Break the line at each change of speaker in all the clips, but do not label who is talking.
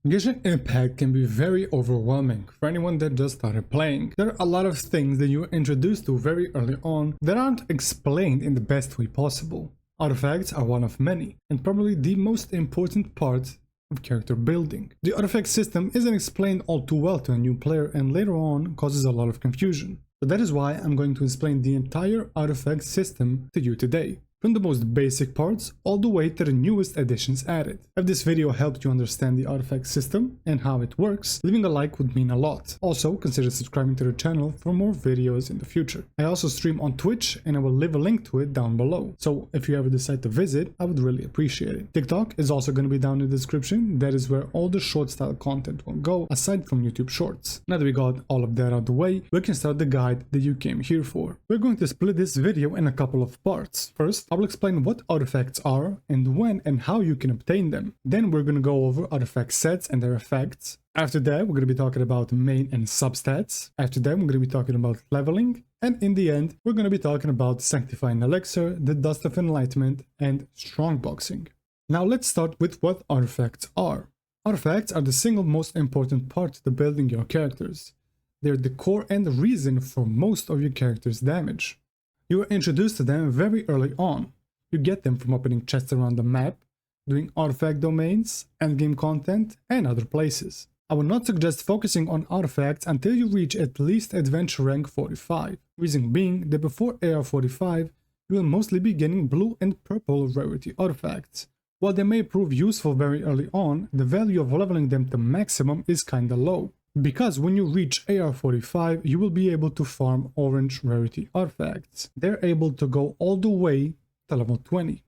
Genshin Impact can be very overwhelming for anyone that just started playing. There are a lot of things that you are introduced to very early on that aren't explained in the best way possible. Artifacts are one of many, and probably the most important part of character building. The artifact system isn't explained all too well to a new player and later on causes a lot of confusion. So that is why I'm going to explain the entire artifact system to you today. From the most basic parts all the way to the newest additions added. If this video helped you understand the artifact system and how it works, leaving a like would mean a lot. Also, consider subscribing to the channel for more videos in the future. I also stream on Twitch and I will leave a link to it down below. So if you ever decide to visit, I would really appreciate it. TikTok is also going to be down in the description. That is where all the short style content will go, aside from YouTube Shorts. Now that we got all of that out of the way, we can start the guide that you came here for. We're going to split this video in a couple of parts. First, I will explain what artifacts are and when and how you can obtain them. Then we're going to go over artifact sets and their effects. After that, we're going to be talking about main and substats. After that, we're going to be talking about leveling. And in the end, we're going to be talking about Sanctifying Elixir, the Dust of Enlightenment, and Strongboxing. Now let's start with what artifacts are. Artifacts are the single most important part to building your characters. They're the core and reason for most of your character's damage. You are introduced to them very early on. You get them from opening chests around the map, doing artifact domains, endgame content, and other places. I would not suggest focusing on artifacts until you reach at least adventure rank 45. Reason being that before AR 45, you will mostly be getting blue and purple rarity artifacts. While they may prove useful very early on, the value of leveling them to maximum is kinda low. Because when you reach AR 45, you will be able to farm orange rarity artifacts. They're able to go all the way to level 20.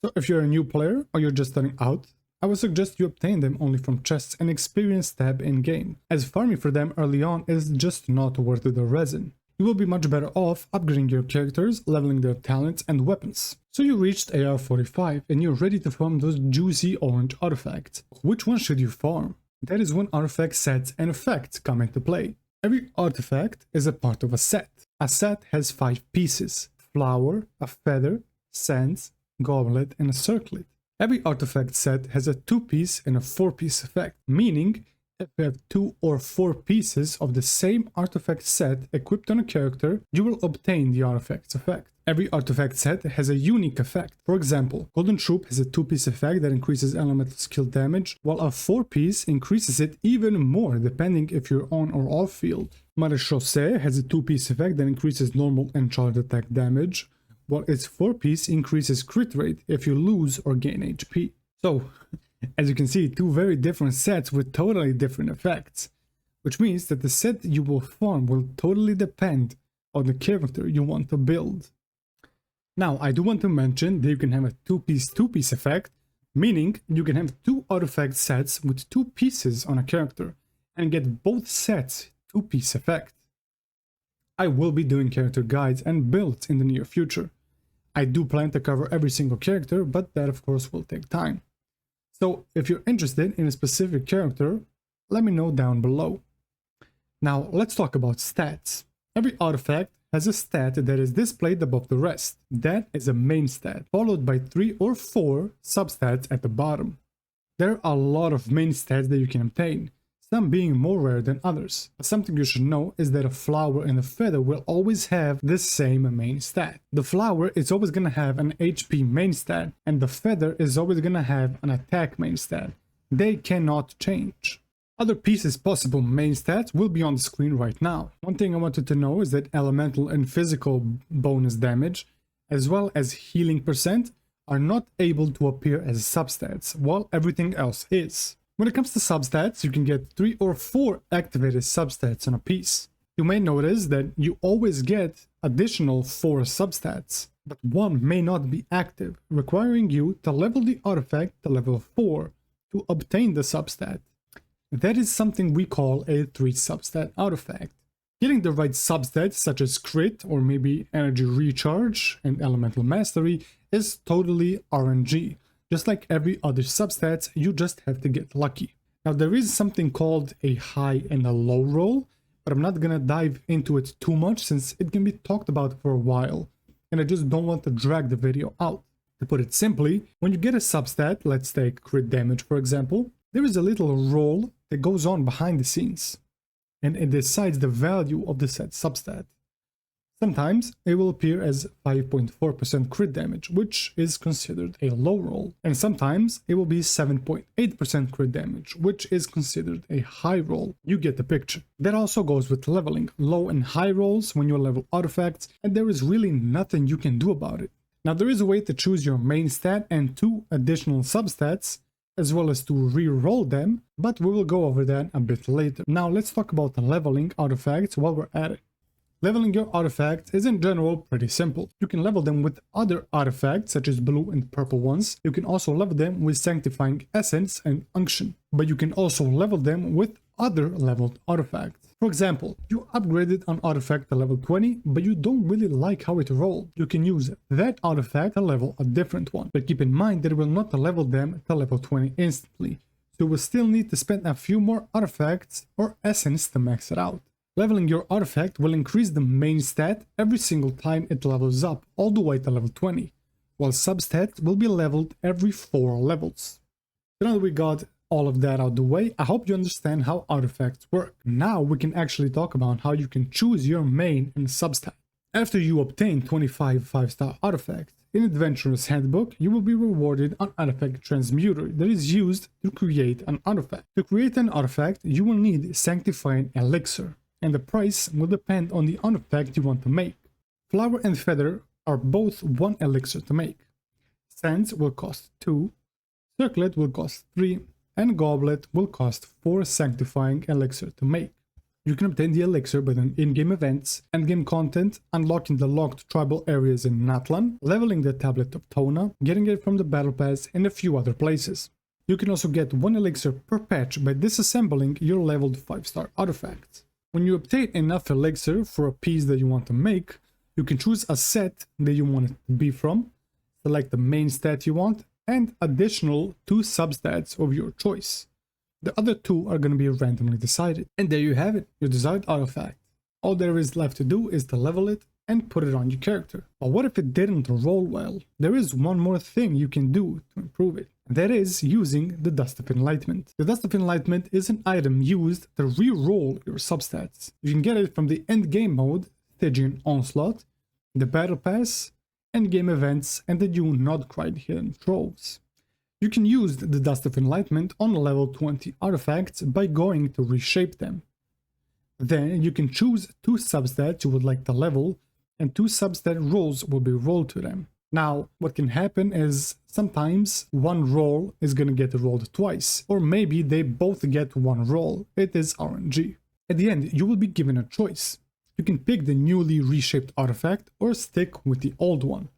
So if you're a new player or you're just starting out, I would suggest you obtain them only from chests and experience tab in-game, as farming for them early on is just not worth the resin. You will be much better off upgrading your characters, leveling their talents and weapons. So you reached AR 45 and you're ready to farm those juicy orange artifacts. Which one should you farm? That is when artifact sets and effects come into play. Every artifact is a part of a set. A set has 5 pieces: flower, a feather, sands, goblet, and a circlet. Every artifact set has a 2-piece and a 4-piece effect, meaning if you have 2 or 4 pieces of the same artifact set equipped on a character, you will obtain the artifact's effect. Every artifact set has a unique effect. For example, Golden Troop has a 2-piece effect that increases elemental skill damage, while a 4-piece increases it even more depending if you're on or off field. Maréchaussée has a 2-piece effect that increases normal and charged attack damage, while its 4-piece increases crit rate if you lose or gain HP. So, as you can see, 2 very different sets with totally different effects, which means that the set you will farm will totally depend on the character you want to build. Now, I do want to mention that you can have a 2-piece effect, meaning you can have 2 artifact sets with 2 pieces on a character and get both sets 2-piece effect. I will be doing character guides and builds in the near future. I do plan to cover every single character, but that of course will take time. So if you're interested in a specific character, let me know down below. Now let's talk about stats. Every artifact has a stat that is displayed above the rest. That is a main stat, followed by 3 or 4 substats at the bottom. There are a lot of main stats that you can obtain, some being more rare than others. But something you should know is that a flower and a feather will always have the same main stat. The flower is always going to have an HP main stat, and the feather is always going to have an attack main stat. They cannot change. Other pieces' possible main stats will be on the screen right now. One thing I wanted to know is that elemental and physical bonus damage, as well as healing percent, are not able to appear as substats, while everything else is. When it comes to substats, you can get 3 or 4 activated substats on a piece. You may notice that you always get additional 4 substats, but one may not be active, requiring you to level the artifact to level 4 to obtain the substat. That is something we call a 3-substat artifact. Getting the right substats such as crit or maybe energy recharge and elemental mastery is totally RNG. Just like every other substats, you just have to get lucky. Now there is something called a high and a low roll, but I'm not gonna dive into it too much since it can be talked about for a while, and I just don't want to drag the video out. To put it simply, when you get a substat, let's take crit damage for example, There is a little roll that goes on behind the scenes, and it decides the value of the set substat. Sometimes it will appear as 5.4% crit damage, which is considered a low roll, and sometimes it will be 7.8% crit damage, which is considered a high roll. You get the picture. That also goes with leveling, low and high rolls when you level artifacts, and there is really nothing you can do about it. Now there is a way to choose your main stat and 2 additional substats, as well as to re-roll them, but we will go over that a bit later. Now let's talk about the leveling artifacts while we're at it. Leveling your artifacts is in general pretty simple. You can level them with other artifacts such as blue and purple ones. You can also level them with Sanctifying Essence and Unction. But you can also level them with other leveled artifacts. For example, you upgraded an artifact to level 20, but you don't really like how it rolled. You can use that artifact to level a different one. But keep in mind that it will not level them to level 20 instantly. So you will still need to spend a few more artifacts or essence to max it out. Leveling your artifact will increase the main stat every single time it levels up, all the way to level 20, while substats will be leveled every 4 levels. So now that we got all of that out the way, I hope you understand how artifacts work. Now we can actually talk about how you can choose your main and substat. After you obtain 25 5-star artifacts, in Adventurer's Handbook, you will be rewarded an artifact transmuter that is used to create an artifact. To create an artifact, you will need Sanctifying Elixir, and the price will depend on the artifact you want to make. Flower and Feather are both 1 elixir to make. Sands will cost 2, Circlet will cost 3, and Goblet will cost 4 Sanctifying Elixir to make. You can obtain the elixir by doing in-game events, endgame content, unlocking the locked tribal areas in Natlan, leveling the Tablet of Tona, getting it from the Battle Pass, and a few other places. You can also get 1 elixir per patch by disassembling your leveled 5-star artifacts. When you obtain enough elixir for a piece that you want to make, you can choose a set that you want it to be from, select the main stat you want, and additional 2 substats of your choice. The other 2 are going to be randomly decided. And there you have it, your desired artifact. All there is left to do is to level it and put it on your character. But what if it didn't roll well? There is one more thing you can do to improve it. That is using the Dust of Enlightment. The Dust of Enlightment is an item used to re-roll your substats. You can get it from the endgame mode, Stygian Onslaught, the Battle Pass, endgame events, and the new Nodcride Hidden Troves. You can use the Dust of Enlightenment on level 20 artifacts by going to reshape them. Then you can choose 2 substats you would like to level, and 2 substat rolls will be rolled to them. Now, what can happen is sometimes one roll is gonna get rolled twice, or maybe they both get 1 roll. It is RNG. At the end, you will be given a choice. You can pick the newly reshaped artifact or stick with the old one.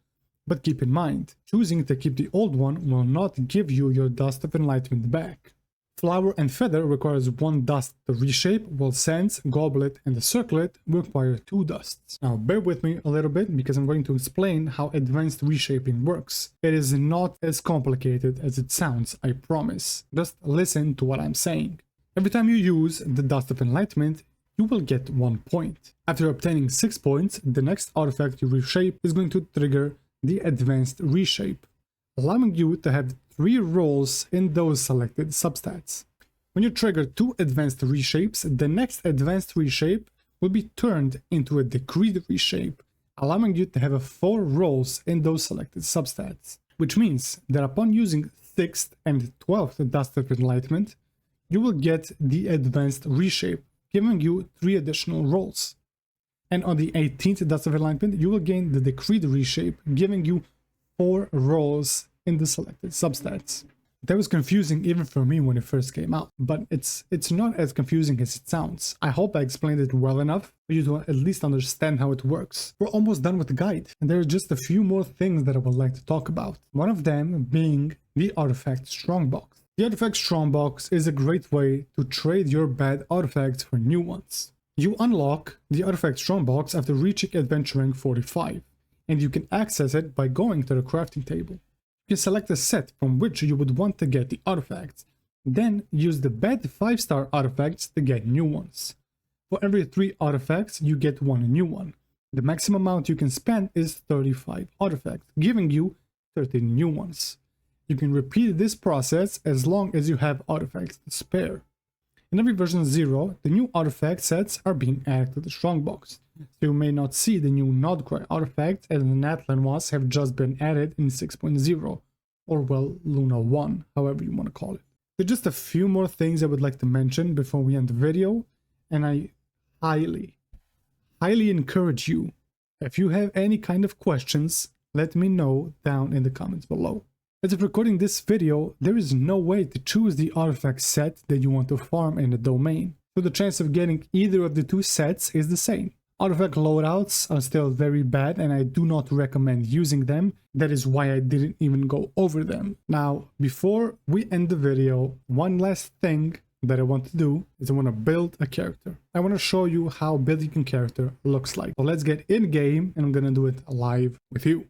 But keep in mind, choosing to keep the old one will not give you your Dust of Enlightenment back. Flower and Feather requires 1 dust to reshape, while Sands, Goblet, and the Circlet require 2 dusts. Now bear with me a little bit because I'm going to explain how advanced reshaping works. It is not as complicated as it sounds, I promise. Just listen to what I'm saying. Every time you use the Dust of Enlightenment, you will get 1 point. After obtaining 6 points, the next artifact you reshape is going to trigger the Advanced Reshape, allowing you to have 3 rolls in those selected substats. When you trigger 2 advanced reshapes, the next advanced reshape will be turned into a decreed reshape, allowing you to have 4 rolls in those selected substats. Which means that upon using 6th and 12th Dust of Enlightenment, you will get the advanced reshape, giving you 3 additional rolls. And on the 18th Dust of Enlightenment, you will gain the decreed reshape, giving you 4 rolls in the selected substats. That was confusing even for me when it first came out, but it's not as confusing as it sounds. I hope I explained it well enough for you to at least understand how it works. We're almost done with the guide, and there are just a few more things that I would like to talk about. One of them being the artifact Strongbox. The artifact Strongbox is a great way to trade your bad artifacts for new ones. You unlock the artifact Strongbox after reaching Adventuring 45, and you can access it by going to the crafting table. You can select a set from which you would want to get the artifacts, then use the bad 5-star artifacts to get new ones. For every 3 artifacts, you get 1 new one. The maximum amount you can spend is 35 artifacts, giving you 13 new ones. You can repeat this process as long as you have artifacts to spare. In every version 0, the new artifact sets are being added to the Strongbox. So you may not see the new Nodcry artifacts, and the Natlan ones have just been added in 6.0, or well, Luna 1, however you want to call it. There's just a few more things I would like to mention before we end the video, and I highly encourage you, if you have any kind of questions, let me know down in the comments below. As of recording this video, there is no way to choose the artifact set that you want to farm in the domain, so the chance of getting either of the two sets is the same. Artifact loadouts are still very bad and I do not recommend using them. That is why I didn't even go over them. Now, before we end the video, one last thing that I want to do is I want to build a character. I want to show you how building a character looks like. So let's get in game and I'm going to do it live with you.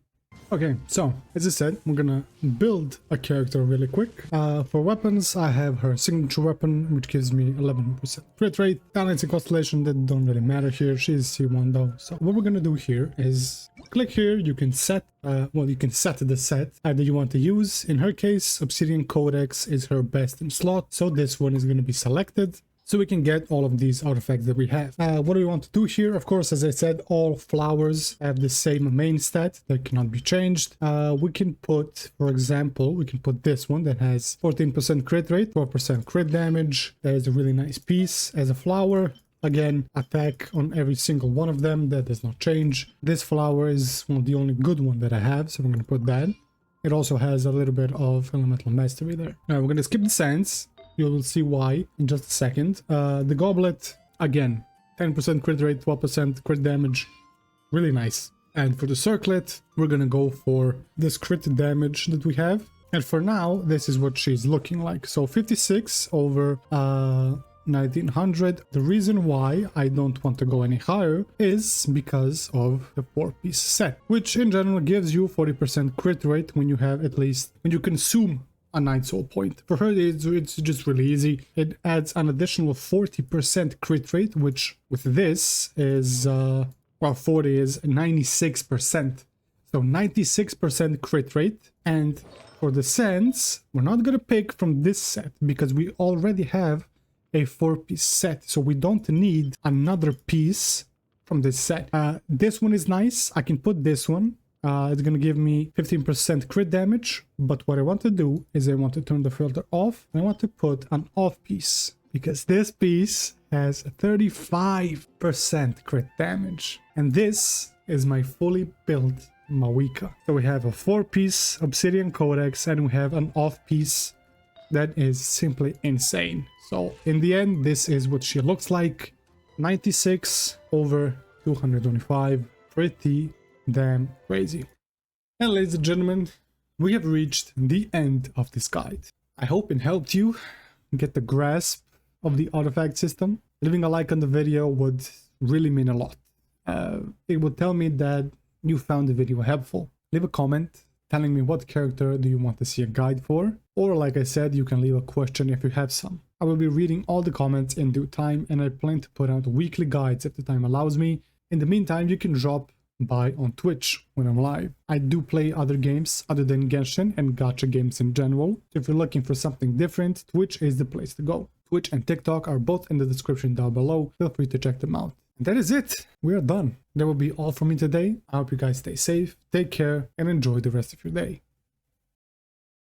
Okay, so as I said, we're gonna build a character really quick. For weapons, I have her signature weapon, which gives me 11% crit rate. Talents and constellation that don't really matter here. She's C1 though. So what we're gonna do here is click here. You can set, you can set the set that you want to use. In her case, Obsidian Codex is her best in slot, so this one is gonna be selected, so we can get all of these artifacts that we have. What do we want to do here? Of course, as I said, all flowers have the same main stat that cannot be changed. We can put, for example, we can put this one that has 14% crit rate, 4% crit damage. That is a really nice piece as a flower. Again, attack on every single one of them. That does not change. This flower is one of the only good one that I have, so we're going to put that. It also has a little bit of elemental mastery there. Now we're going to skip the sands. You will see why in just a second. The goblet, again, 10% crit rate, 12% crit damage. Really nice. And for the circlet, we're gonna go for this crit damage that we have. And for now, this is what she's looking like. So 56 over 1900. The reason why I don't want to go any higher is because of the 4-piece set, which in general gives you 40% crit rate when you have at least, when you consume a 9 soul point. For her, it's just really easy. It adds an additional 40% crit rate, which with this is, well, 40 is 96%. So 96% crit rate. And for the sands, we're not going to pick from this set because we already have a 4-piece set. So we don't need another piece from this set. This one is nice. I can put this one. It's going to give me 15% crit damage, but what I want to do is I want to turn the filter off, and I want to put an off piece, because this piece has 35% crit damage, and this is my fully built Mawika. So we have a 4-piece Obsidian Codex, and we have an off piece that is simply insane. So in the end, this is what she looks like. 96 over 225, pretty damn crazy. And ladies and gentlemen, we have reached the end of this guide. I hope it helped you get the grasp of the artifact system. Leaving a like on the video would really mean a lot. It would tell me that you found the video helpful. Leave a comment telling me what character do you want to see a guide for, or like I said, you can leave a question if you have some. I will be reading all the comments in due time, and I plan to put out weekly guides if the time allows me. In the meantime, you can drop by on Twitch when I'm live. I do play other games other than Genshin and gacha games in general. If you're looking for something different, Twitch is the place to go. Twitch and TikTok are both in the description down below. Feel free to check them out. And that is it. We are done. That will be all from me today. I hope you guys stay safe, take care, and enjoy the rest of your day.